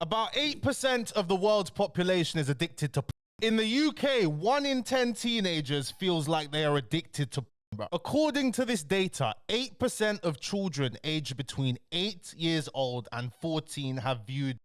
About 8% of the world's population is addicted to In the UK, 1 in 10 teenagers feels like they are addicted to According to this data, 8% of children aged between 8 years old and 14 have viewed.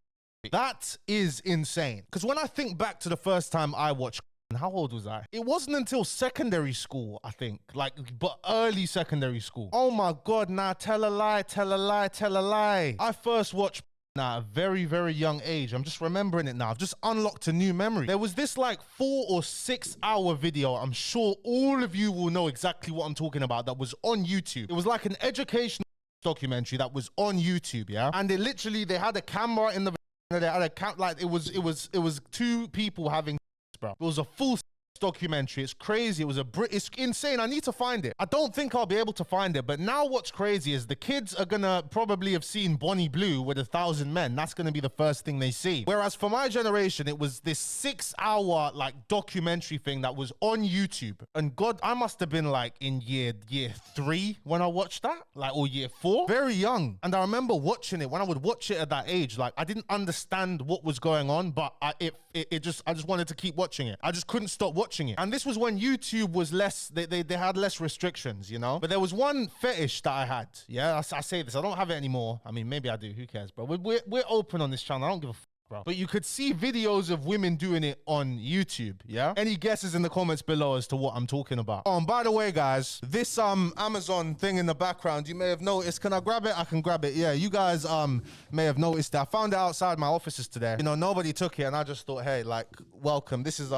That is insane. Because when I think back to the first time I watched, how old was I? It wasn't until secondary school, I think. But early secondary school. Oh my God, nah, tell a lie, tell a lie, tell a lie. I first watched at a very, very young age. I'm just remembering it now. I've just unlocked a new memory. There was this like 4 or 6 hour video. I'm sure all of you will know exactly what I'm talking about. That was on YouTube. It was like an educational documentary that was on YouTube, yeah? And it literally, they had a camera in the, they had a like it was 2 people having, bro. It was a full documentary. It's crazy. It's insane. I need to find it. I don't think I'll be able to find it, but now what's crazy is the kids are gonna probably have seen Bonnie Blue with 1,000 Men. That's gonna be the first thing they see. Whereas for my generation, it was this 6 hour like documentary thing that was on YouTube. And God, I must have been like in year 3 when I watched that, like, or year 4, very young. And I remember watching it. When I would watch it at that age, like I didn't understand what was going on, but I just wanted to keep watching it. I just couldn't stop watching it. And this was when YouTube was less, they had less restrictions, you know? But there was one fetish that I had, yeah? I say this, I don't have it anymore. I mean, maybe I do, who cares, bro? We're open on this channel, I don't give a f, bro. But you could see videos of women doing it on YouTube, yeah? Any guesses in the comments below as to what I'm talking about? Oh, and by the way, guys, this Amazon thing in the background, you may have noticed. Can I grab it? I can grab it. Yeah, you guys may have noticed that. I found it outside my offices today. You know, nobody took it, and I just thought, hey, like, welcome. This is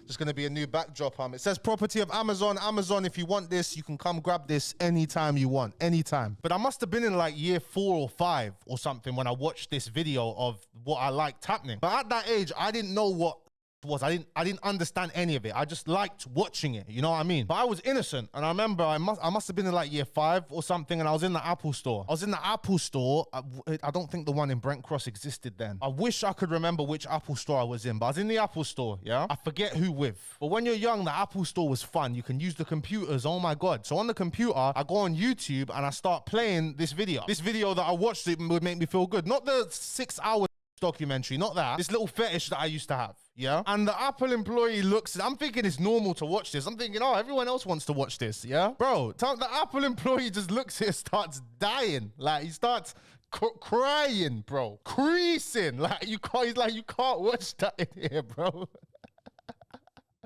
just gonna be a new backdrop. It says property of Amazon. Amazon, if you want this, you can come grab this anytime you want, anytime. But I must have been in like year 4 or 5 or something when I watched this video of what I liked happening. But at that age, I didn't know what was. I didn't understand any of it. I just liked watching it, you know what I mean? But I was innocent, and I remember I must have been in like year 5 or something, and I was in the Apple store. I don't think the one in Brent Cross existed then. I wish I could remember which Apple store I was in, but I was in the Apple store, yeah? I forget who with. But when you're young, the Apple store was fun. You can use the computers, oh my God. So on the computer, I go on YouTube and I start playing this video. This video that I watched, it would make me feel good. Not the 6 hour documentary, not that. This little fetish that I used to have. Yeah, and the Apple employee looks, I'm thinking it's normal to watch this. I'm thinking, oh, everyone else wants to watch this, yeah? Bro, the Apple employee just looks at it, starts dying. Like, he starts crying, bro. Creasing. Like, you can't watch that in here, bro.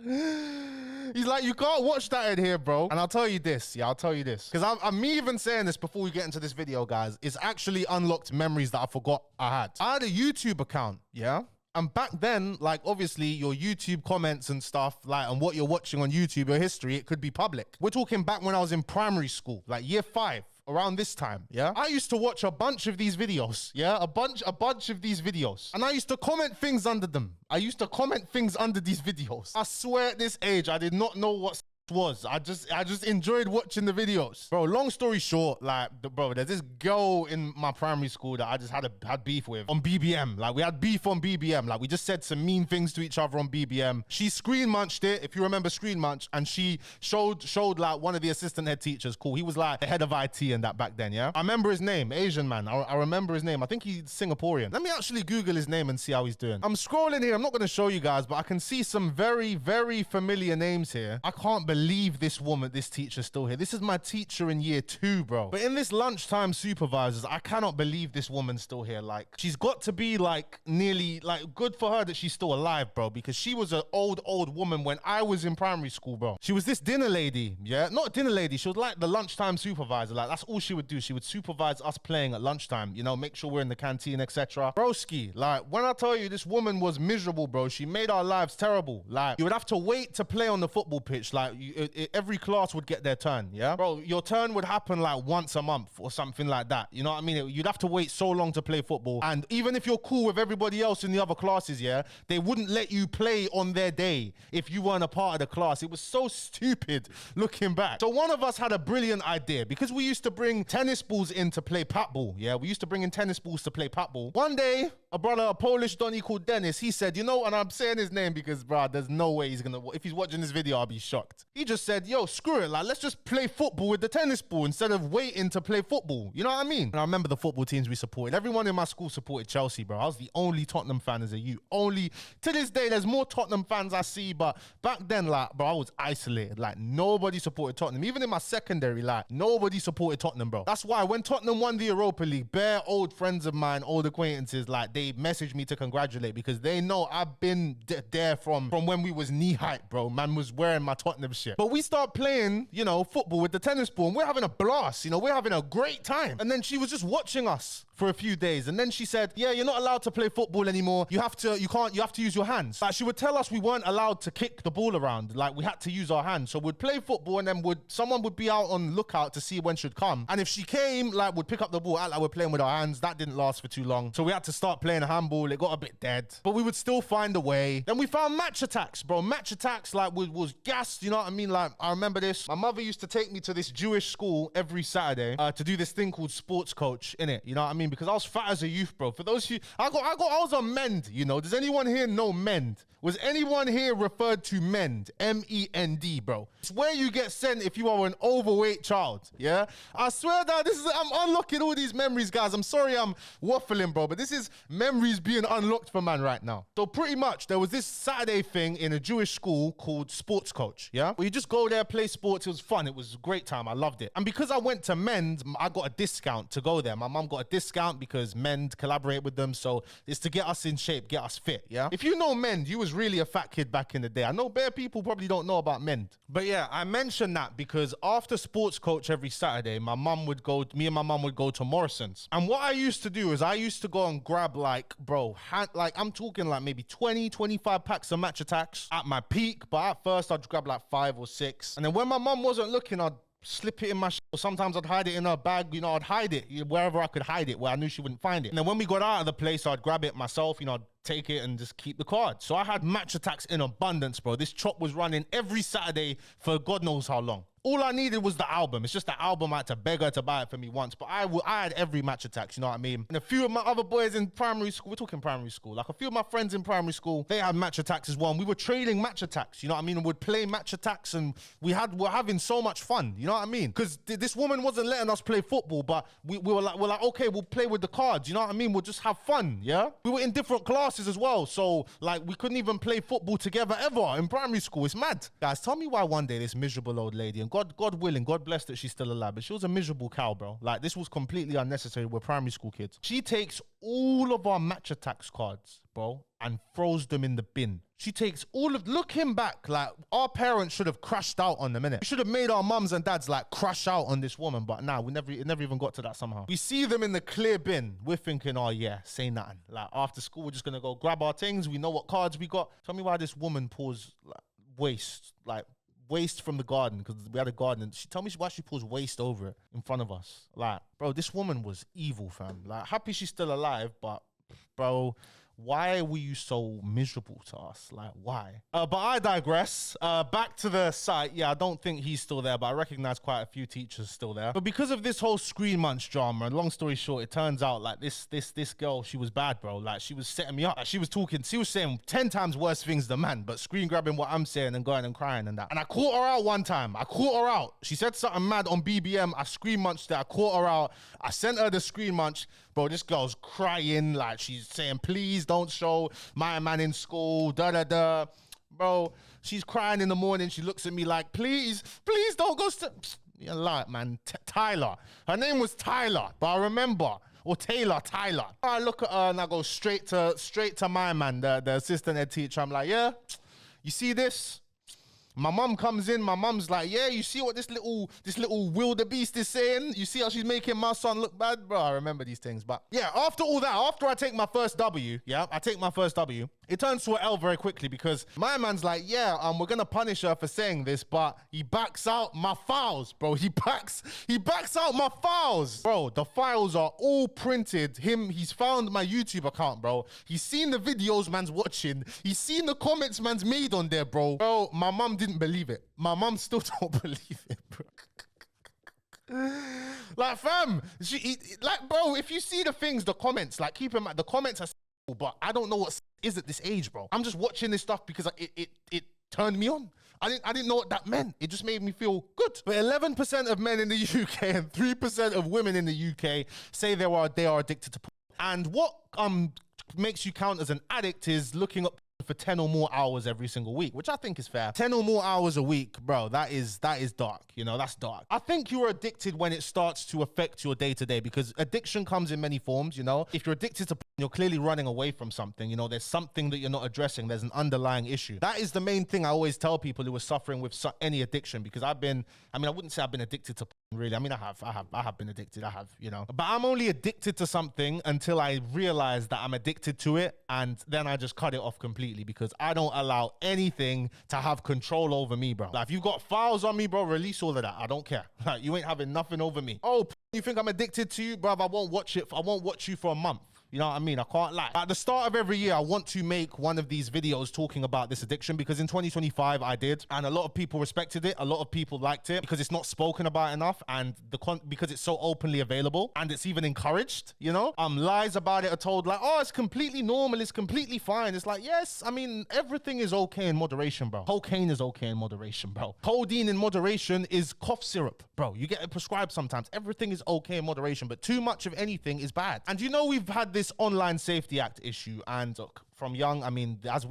He's like, you can't watch that in here, bro. And I'll tell you this, yeah, I'll tell you this. Because I'm me even saying this before we get into this video, guys, it's actually unlocked memories that I forgot I had. I had a YouTube account, yeah? And back then, like, obviously your YouTube comments and stuff, like, and what you're watching on YouTube, your history, it could be public. We're talking back when I was in primary school, like year 5, around this time, yeah? I used to watch a bunch of these videos, yeah? A bunch of these videos. And I used to comment things under them. I used to comment things under these videos. I swear at this age, I did not know what was. I just enjoyed watching the videos. Bro, long story short, like, bro, there's this girl in my primary school that I just had beef with on BBM. Like, we had beef on BBM. Like, we just said some mean things to each other on BBM. She screen munched it, if you remember screen munch, and she showed like one of the assistant head teachers. Cool. He was like the head of IT and that back then, yeah? I remember his name, Asian man. I remember his name. I think he's Singaporean. Let me actually Google his name and see how he's doing. I'm scrolling here. I'm not going to show you guys, but I can see some very, very familiar names here. I can't believe this teacher's still here. This is my teacher in year 2, bro. But in this lunchtime supervisors, I cannot believe this woman's still here. Like, she's got to be like nearly, like, good for her that she's still alive, bro, because she was an old woman when I was in primary school, bro. She was this dinner lady, yeah? Not a dinner lady. She was like the lunchtime supervisor. Like, that's all she would do. She would supervise us playing at lunchtime, you know, make sure we're in the canteen, etc. Broski, like, when I tell you this woman was miserable, bro, she made our lives terrible. Like, you would have to wait to play on the football pitch. Like, every class would get their turn, yeah? Bro, your turn would happen like once a month or something like that. You know what I mean? You'd have to wait so long to play football. And even if you're cool with everybody else in the other classes, yeah, they wouldn't let you play on their day if you weren't a part of the class. It was so stupid looking back. So one of us had a brilliant idea because we used to bring tennis balls in to play pat ball, yeah? We used to bring in tennis balls to play pat ball. One day, a Polish Donny called Dennis, he said, you know, and I'm saying his name because, bro, there's no way he's gonna, if he's watching this video, I'll be shocked. He just said, yo, screw it, like, let's just play football with the tennis ball instead of waiting to play football. You know what I mean? And I remember the football teams we supported. Everyone in my school supported Chelsea, bro. I was the only Tottenham fan as a youth. Only, to this day, there's more Tottenham fans I see, but back then, like, bro, I was isolated. Like, nobody supported Tottenham. Even in my secondary, like, nobody supported Tottenham, bro. That's why when Tottenham won the Europa League, bare old friends of mine, old acquaintances, like, they messaged me to congratulate because they know I've been there from when we was knee height, bro. Man was wearing my Tottenham shit. But we start playing, you know, football with the tennis ball and we're having a blast, you know, we're having a great time. And then she was just watching us for a few days. And then she said, yeah, you're not allowed to play football anymore. You have to use your hands. Like, she would tell us we weren't allowed to kick the ball around. Like, we had to use our hands. So we'd play football and then someone would be out on lookout to see when she'd come. And if she came, like, we'd pick up the ball, act like we're playing with our hands. That didn't last for too long. So we had to start playing handball. It got a bit dead, but we would still find a way. Then we found match attacks, bro. Match attacks, like, was gassed, you know what I mean? Like, I remember this. My mother used to take me to this Jewish school every Saturday to do this thing called sports coach, innit? You know what I mean? Because I was fat as a youth, bro. For those of you, I was on Mend, you know. Does anyone here know Mend? Was anyone here referred to Mend? M-E-N-D, bro. It's where you get sent if you are an overweight child, yeah? I swear that I'm unlocking all these memories, guys. I'm sorry I'm waffling, bro, but this is memories being unlocked for man right now. So pretty much, there was this Saturday thing in a Jewish school called sports coach, yeah? Where you just go there, play sports. It was fun. It was a great time. I loved it. And because I went to Mend, I got a discount to go there. My mum got a discount because Mend collaborate with them. So it's to get us in shape, get us fit, yeah? If you know Mend, you was really a fat kid back in the day. I know bare people probably don't know about Mend. But yeah, I mentioned that because after sports coach every Saturday, me and my mum would go to Morrison's. And what I used to do is I used to go and grab, like, bro, I'm talking like maybe 20, 25 packs of match attacks at my peak. But at first I'd grab like 5 or 6. And then when my mum wasn't looking, I'd slip it in my or sometimes I'd hide it in her bag, you know, I'd hide it wherever I could hide it, where I knew she wouldn't find it. And then when we got out of the place, I'd grab it myself, you know, I'd take it and just keep the card. So I had match attacks in abundance, bro. This chop was running every Saturday for God knows how long. All I needed was the album. It's just the album. I had to beg her to buy it for me once, but I had every match attacks, you know what I mean? And a few of my other boys in primary school, we're talking primary school, like a few of my friends in primary school, they had match attacks as well. And we were trading match attacks, you know what I mean? And we'd play match attacks and we're having so much fun, you know what I mean? Because this woman wasn't letting us play football, but we were like, okay, we'll play with the cards, you know what I mean? We'll just have fun, yeah? We were in different classes as well, so like we couldn't even play football together ever in primary school. It's mad. Guys, tell me why one day this miserable old lady, and God willing, God bless that she's still alive, but she was a miserable cow, bro. Like, this was completely unnecessary. We're primary school kids. She takes all of our match attacks cards, bro, and throws them in the bin. She takes looking back, like, our parents should have crashed out on them, innit? We should have made our mums and dads, like, crash out on this woman, but nah, it never even got to that somehow. We see them in the clear bin. We're thinking, oh yeah, say nothing. Like, after school, we're just gonna go grab our things. We know what cards we got. Tell me why this woman pours, like, waste from the garden, because we had a garden, and tell me why she pours waste over it in front of us. Like, bro, this woman was evil, fam. Like, happy she's still alive, but bro, why were you so miserable to us? Like, why? But I digress. Back to the site. Yeah, I don't think he's still there, but I recognize quite a few teachers still there. But because of this whole screen munch drama, and long story short, it turns out like this girl, she was bad, bro. Like, she was setting me up. Like, she was saying 10 times worse things than man, but screen grabbing what I'm saying and going and crying and that. And I caught her out one time. She said something mad on BBM. I screen munched it. I caught her out. I sent her the screen munch. Bro, this girl's crying, like, she's saying, please don't show my man in school, da-da-da. Bro, she's crying in the morning. She looks at me like, please don't go. You're like, man, Tyler. Her name was Tyler, but I remember. Or Tyler. I look at her and I go straight to my man, the assistant head teacher. I'm like, yeah, you see this? My mum comes in, my mum's like, yeah, you see what this little wildebeest is saying? You see how she's making my son look bad? Bro, I remember these things. But yeah, after all that, after I take my first W, it turns to an L very quickly, because my man's like, yeah, we're gonna punish her for saying this, but he backs out my files, bro. He backs out my files. Bro, the files are all printed. He's found my YouTube account, bro. He's seen the videos man's watching. He's seen the comments man's made on there, bro. Bro, my mum didn't believe it. My mum still don't believe it, bro. Like, fam, bro, if you see the things, the comments, like, keep in mind, the comments are but I don't know what is at this age, bro. I'm just watching this stuff because it turned me on. I didn't know what that meant. It just made me feel good. But 11% of men in the UK and 3% of women in the UK say they are addicted to porn. And what makes you count as an addict is looking up for 10 or more hours every single week, which I think is fair. 10 or more hours a week, bro, that is dark. You know, that's dark. I think you're addicted when it starts to affect your day-to-day, because addiction comes in many forms, you know. If you're addicted to porn, you're clearly running away from something. You know, there's something that you're not addressing. There's an underlying issue. That is the main thing I always tell people who are suffering with any addiction, because I wouldn't say I've been addicted to porn, really. I mean, I have been addicted, you know. But I'm only addicted to something until I realize that I'm addicted to it, and then I just cut it off completely, because I don't allow anything to have control over me, bro. Like, if you got files on me, bro, release all of that. I don't care. Like, you ain't having nothing over me. Oh, you think I'm addicted to you, bro? I won't watch you for a month. You know what I mean? I can't lie. At the start of every year, I want to make one of these videos talking about this addiction, because in 2025 I did, and a lot of people respected it. A lot of people liked it because it's not spoken about enough, and because it's so openly available, and it's even encouraged, you know? Lies about it are told like, oh, it's completely normal, it's completely fine. It's like, yes, I mean, everything is okay in moderation, bro. Cocaine is okay in moderation, bro. Codeine in moderation is cough syrup, bro. You get it prescribed sometimes. Everything is okay in moderation, but too much of anything is bad. And you know, we've had this Online Safety Act issue, and look, from young, I mean, as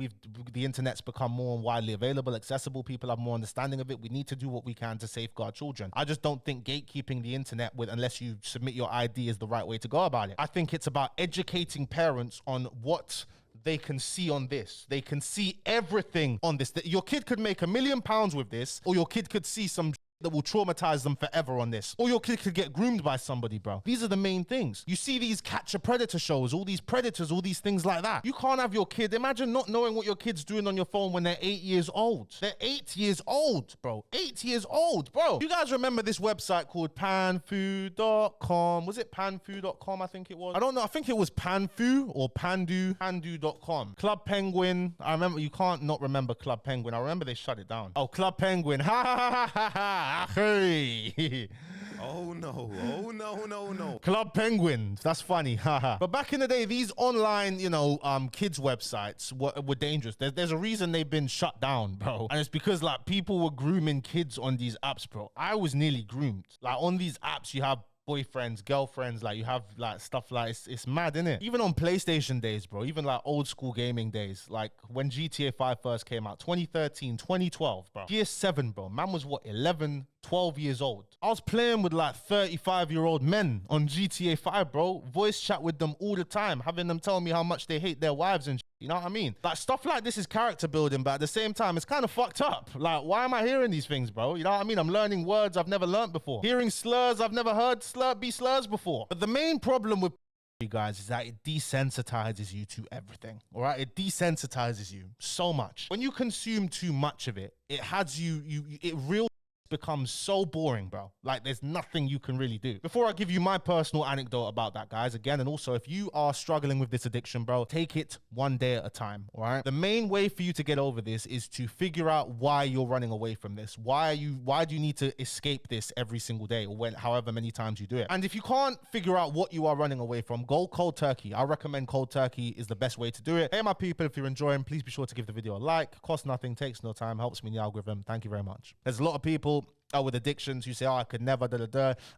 the internet's become more widely available, accessible, people have more understanding of it. We need to do what we can to safeguard children. I just don't think gatekeeping the internet unless you submit your ID is the right way to go about it. I think it's about educating parents on what they can see on this. They can see everything on this. Your kid could make £1 million with this, or your kid could see some that will traumatize them forever on this. Or your kid could get groomed by somebody, bro. These are the main things. You see these catch a predator shows, all these predators, all these things like that. You can't have your kid. Imagine not knowing what your kid's doing on your phone when they're 8 years old. They're 8 years old, bro. 8 years old, bro. You guys remember this website called panfu.com? Was it panfu.com? I think it was. I don't know. I think it was panfu or pandu.com. Club Penguin. I remember. You can't not remember Club Penguin. I remember they shut it down. Oh, Club Penguin. Ha ha ha ha ha. Hey. Oh no. Club Penguin. That's funny. Haha. But back in the day, these online, you know, kids websites were dangerous. There's a reason they've been shut down, bro. And it's because like people were grooming kids on these apps, bro. I was nearly groomed. Like on these apps, you have boyfriends, girlfriends, like you have like stuff like it's mad, innit? Even on PlayStation days, bro, even like old school gaming days, like when GTA 5 first came out, 2013, 2012, bro. Gear 7, bro. Man was what, 11, 12 years old. I was playing with like 35-year-old men on GTA 5, bro. Voice chat with them all the time, having them tell me how much they hate their wives and shit. You know what I mean? Like stuff like this is character building, but at the same time, it's kind of fucked up. Like, why am I hearing these things, bro? You know what I mean? I'm learning words I've never learned before. Hearing slurs I've never heard slurs before. But the main problem with you guys is that it desensitizes you to everything. All right? It desensitizes you so much. When you consume too much of it, it has it real becomes so boring, bro. Like there's nothing you can really do. Before I give you my personal anecdote about that, guys, again, and also if you are struggling with this addiction, bro, take it one day at a time, all right? The main way for you to get over this is to figure out why you're running away from this. Why do you need to escape this every single day, or however many times you do it? And if you can't figure out what you are running away from, go cold turkey. I recommend cold turkey is the best way to do it. Hey, my people, if you're enjoying, please be sure to give the video a like. Costs nothing, takes no time, helps me in the algorithm. Thank you very much. There's a lot of people with addictions who say, oh, I could never,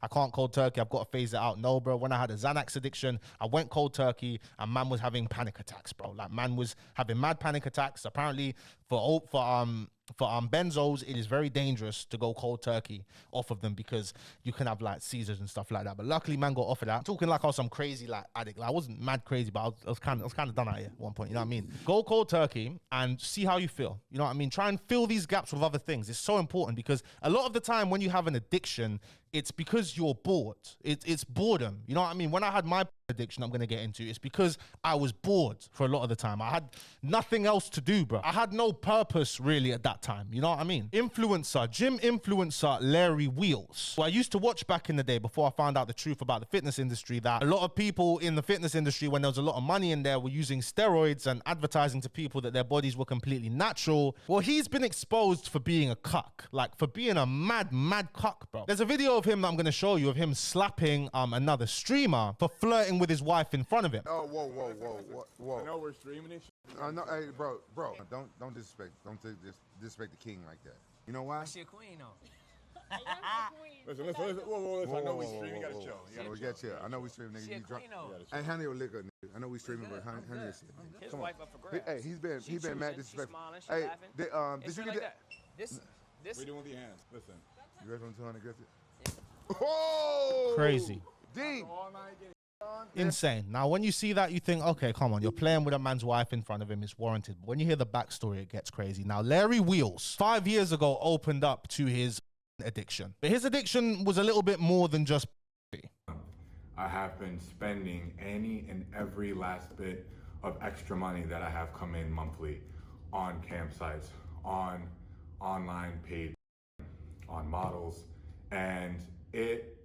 I can't cold turkey, I've got to phase it out. No, bro, when I had a Xanax addiction, I went cold turkey and man was having panic attacks, bro. Like man was having mad panic attacks. Apparently for benzos, it is very dangerous to go cold turkey off of them because you can have like seizures and stuff like that. But luckily, man got off of that. I'm talking like I was some crazy like addict. Like I wasn't mad crazy, but I was kind of done out here at one point. You know what I mean? Go cold turkey and see how you feel. You know what I mean? Try and fill these gaps with other things. It's so important because a lot of the time when you have an addiction, it's because you're bored. It's boredom. You know what I mean? When I had my addiction I'm going to get into, it's because I was bored for a lot of the time. I had nothing else to do, bro. I had no purpose really at that time. You know what I mean? Gym influencer Larry Wheels, who I used to watch back in the day before I found out the truth about the fitness industry, that a lot of people in the fitness industry, when there was a lot of money in there, were using steroids and advertising to people that their bodies were completely natural. Well, he's been exposed for being a cuck, like for being a mad cuck, bro. There's a video of him that I'm going to show you of him slapping another streamer for flirting with his wife in front of him. Oh, whoa. I know we're streaming this shit. No, hey, bro, don't disrespect the king like that. You know why? She a queen though. Listen. Whoa. I know we're streaming. You gotta chill. We got chill. I know we streaming, nigga. She a You drunk. queen though. Hey, handle your liquor, nigga. I know we streaming, but handle your shit. His Come wife on. up for grabs. Hey, he's been mad She's disrespectful. smiling, she Hey, laughing. did you like get that? This. We doing with the hands. Listen. You ready for 200? Get it? Oh! Crazy. Deep. All night getting Insane. Now, when you see that, you think, okay, come on, you're playing with a man's wife in front of him. It's warranted. But when you hear the backstory, it gets crazy. Now, Larry Wheels, 5 years ago, opened up to his addiction. But his addiction was a little bit more than just I have been spending any and every last bit of extra money that I have come in monthly on campsites, on online paid, on models, and it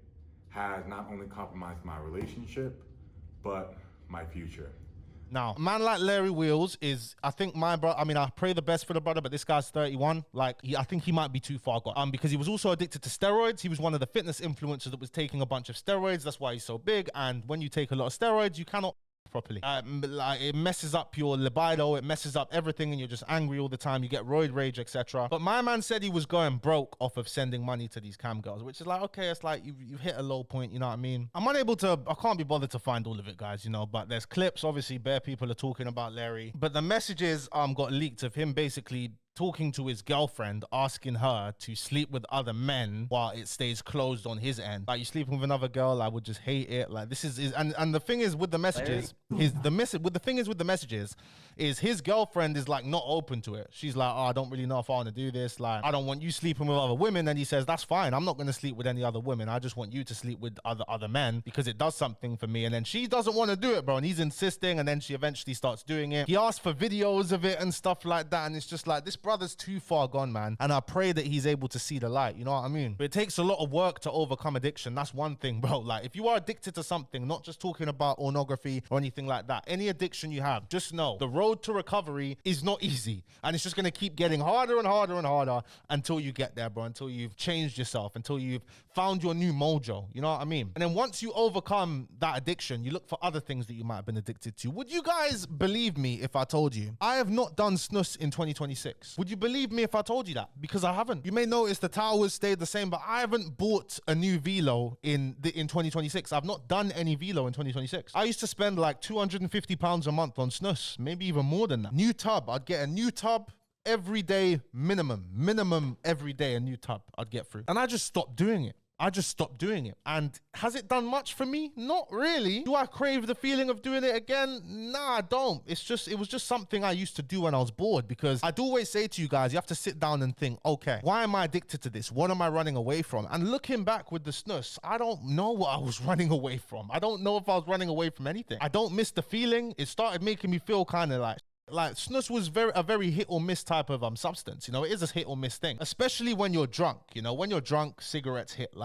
has not only compromised my relationship, but my future. Now, a man like Larry Wheels is, I think my brother, I mean, I pray the best for the brother, but this guy's 31. Like, I think he might be too far gone. Because he was also addicted to steroids. He was one of the fitness influencers that was taking a bunch of steroids. That's why he's so big. And when you take a lot of steroids, you cannot properly. Like, it messes up your libido, it messes up everything, and you're just angry all the time. You get roid rage, etc. But my man said he was going broke off of sending money to these cam girls, which is like, okay, it's like you've hit a low point, you know what I mean? I'm unable to, I can't be bothered to find all of it, guys, you know, but there's clips, obviously, bare people are talking about Larry. But the messages got leaked of him basically talking to his girlfriend, asking her to sleep with other men while it stays closed on his end. Like, you sleeping with another girl, I would just hate it. Like, this is and the thing is with the messages, is his girlfriend is like not open to it. She's like, oh, I don't really know if I want to do this. Like, I don't want you sleeping with other women. And he says, that's fine. I'm not going to sleep with any other women. I just want you to sleep with other men because it does something for me. And then she doesn't want to do it, bro. And he's insisting. And then she eventually starts doing it. He asked for videos of it and stuff like that. And it's just like, this brother's too far gone, man. And I pray that he's able to see the light. You know what I mean? But it takes a lot of work to overcome addiction. That's one thing, bro. Like, if you are addicted to something, not just talking about pornography or anything like that, any addiction you have, just know the road to recovery is not easy. And it's just going to keep getting harder and harder and harder until you get there, bro. Until you've changed yourself, until you've found your new mojo. You know what I mean? And then once you overcome that addiction, you look for other things that you might have been addicted to. Would you guys believe me if I told you I have not done SNUS in 2026? Would you believe me if I told you that? Because I haven't. You may notice the towers stayed the same, but I haven't bought a new velo in 2026. I've not done any velo in 2026. I used to spend like £250 a month on SNUS, maybe even more than that. New tub, I'd get a new tub every day, minimum every day, a new tub I'd get through. And I just stopped doing it. And has it done much for me? Not really. Do I crave the feeling of doing it again? Nah, I don't. It was just something I used to do when I was bored, because I'd always say to you guys, you have to sit down and think, okay, why am I addicted to this? What am I running away from? And looking back with the SNUS, I don't know what I was running away from. I don't know if I was running away from anything. I don't miss the feeling. It started making me feel kind of like SNUS was a very hit or miss type of substance. You know, it is a hit or miss thing, especially when you're drunk. You know, when you're drunk, cigarettes hit.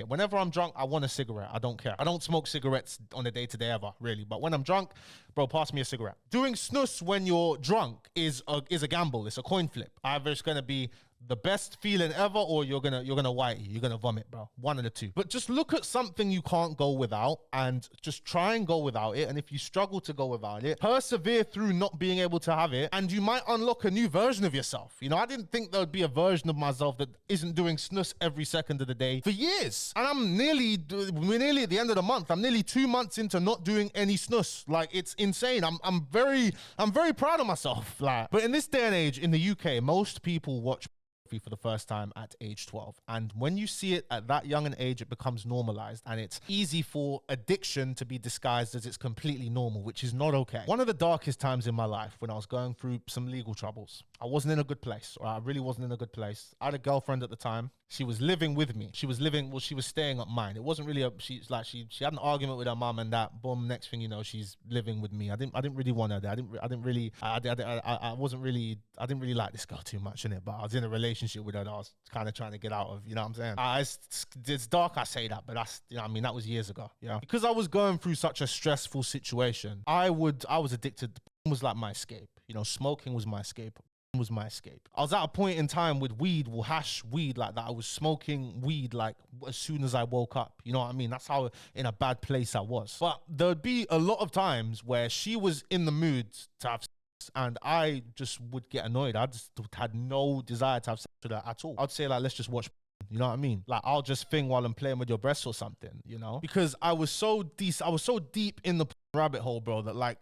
Whenever I'm drunk, I want a cigarette. I don't care. I don't smoke cigarettes on a day-to-day ever, really. But when I'm drunk, bro, pass me a cigarette. Doing SNUS when you're drunk is a gamble. It's a coin flip. Either it's gonna be the best feeling ever, or you're gonna whitey, you're gonna vomit, bro. One of the two. But just look at something you can't go without and just try and go without it. And if you struggle to go without it, persevere through not being able to have it, and you might unlock a new version of yourself. You know, I didn't think there would be a version of myself that isn't doing SNUS every second of the day for years. And we're nearly at the end of the month. I'm nearly 2 months into not doing any SNUS. Like, it's insane. I'm very proud of myself. Like, but in this day and age in the UK, most people watch for the first time at age 12. And when you see it at that young an age, it becomes normalized, and it's easy for addiction to be disguised as it's completely normal, which is not okay. One of the darkest times in my life, when I was going through some legal troubles, I wasn't in a good place, or I really wasn't in a good place. I had a girlfriend at the time. She was living with me. She was staying at mine. It wasn't really she had an argument with her mom, and that, boom, next thing you know, she's living with me. I didn't really want her there. I didn't really like this girl too much, innit? But I was in a relationship with her that I was kind of trying to get out of, you know what I'm saying? It's dark I say that, but that's, you know what I mean? That was years ago, you know? Because I was going through such a stressful situation, I was addicted. It was like my escape. You know, smoking was my escape. was my escape. I was at a point in time with weed, or hash weed like that. I was smoking weed like as soon as I woke up. You know what I mean? That's how in a bad place I was. But there'd be a lot of times where she was in the mood to have sex and I just would get annoyed. I just had no desire to have sex with her at all. I'd say like, let's just watch. You know what I mean? Like, I'll just thing while I'm playing with your breasts or something, you know? Because I was so deep in the rabbit hole, bro, that like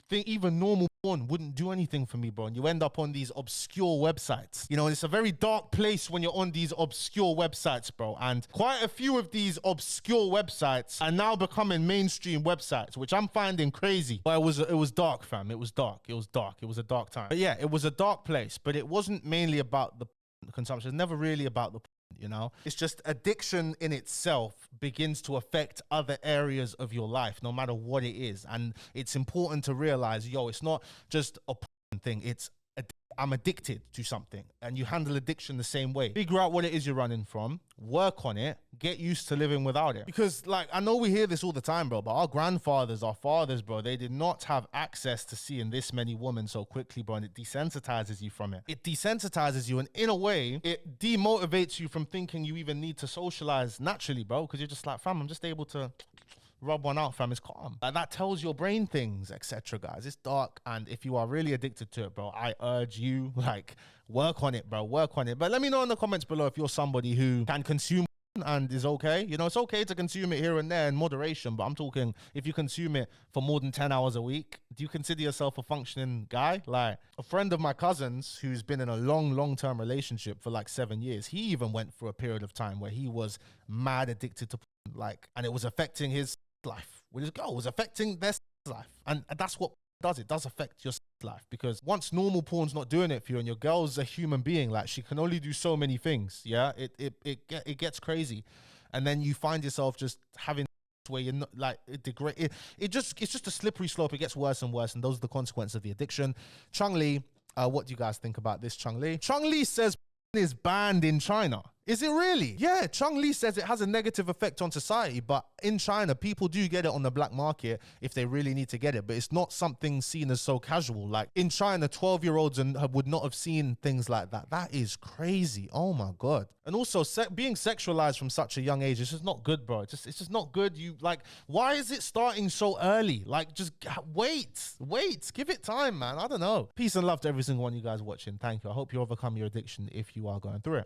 even normal porn wouldn't do anything for me, bro. And you end up on these obscure websites. You know, it's a very dark place when you're on these obscure websites, bro. And quite a few of these obscure websites are now becoming mainstream websites, which I'm finding crazy. But it was dark, fam. It was dark. It was dark. It was a dark time. But yeah, it was a dark place. But it wasn't mainly about the consumption. It's never really about the, you know, it's just addiction in itself begins to affect other areas of your life, no matter what it is. And it's important to realize, yo, it's not just a thing. It's I'm addicted to something, and you handle addiction the same way. Figure out what it is you're running from, work on it, get used to living without it. Because like, I know we hear this all the time, bro, but our grandfathers, our fathers, bro, they did not have access to seeing this many women so quickly, bro, and it desensitizes you from it. It desensitizes you, and in a way, it demotivates you from thinking you even need to socialize naturally, bro, because you're just like, fam, I'm just able to rub one out, fam, it's calm. Like, that tells your brain things, etc., guys. It's dark, and if you are really addicted to it, bro, I urge you, like, work on it, bro, work on it. But let me know in the comments below if you're somebody who can consume and is okay. You know, it's okay to consume it here and there in moderation, but I'm talking if you consume it for more than 10 hours a week, do you consider yourself a functioning guy? Like, a friend of my cousin's who's been in a long-term relationship for like 7 years, he even went through a period of time where he was mad addicted to, like, and it was affecting his life with his girl, was affecting their life. And that's what it does affect your life, because once normal porn's not doing it for you and your girl's a human being, like, she can only do so many things, yeah, it gets crazy. And then you find yourself just having where you're not, like, it's just a slippery slope. It gets worse and worse, and those are the consequences of the addiction. Chung Lee, what do you guys think about this? Chung Lee says is banned in China. Is it really? Yeah, Chung Lee says it has a negative effect on society, but in China, people do get it on the black market if they really need to get it, but it's not something seen as so casual. Like, in China, 12-year-olds would not have seen things like that. That is crazy. Oh my God. And also, being sexualized from such a young age, it's just not good, bro. It's just not good. You, like, why is it starting so early? Like, just wait, give it time, man. I don't know. Peace and love to every single one of you guys watching. Thank you. I hope you overcome your addiction if you are going through it.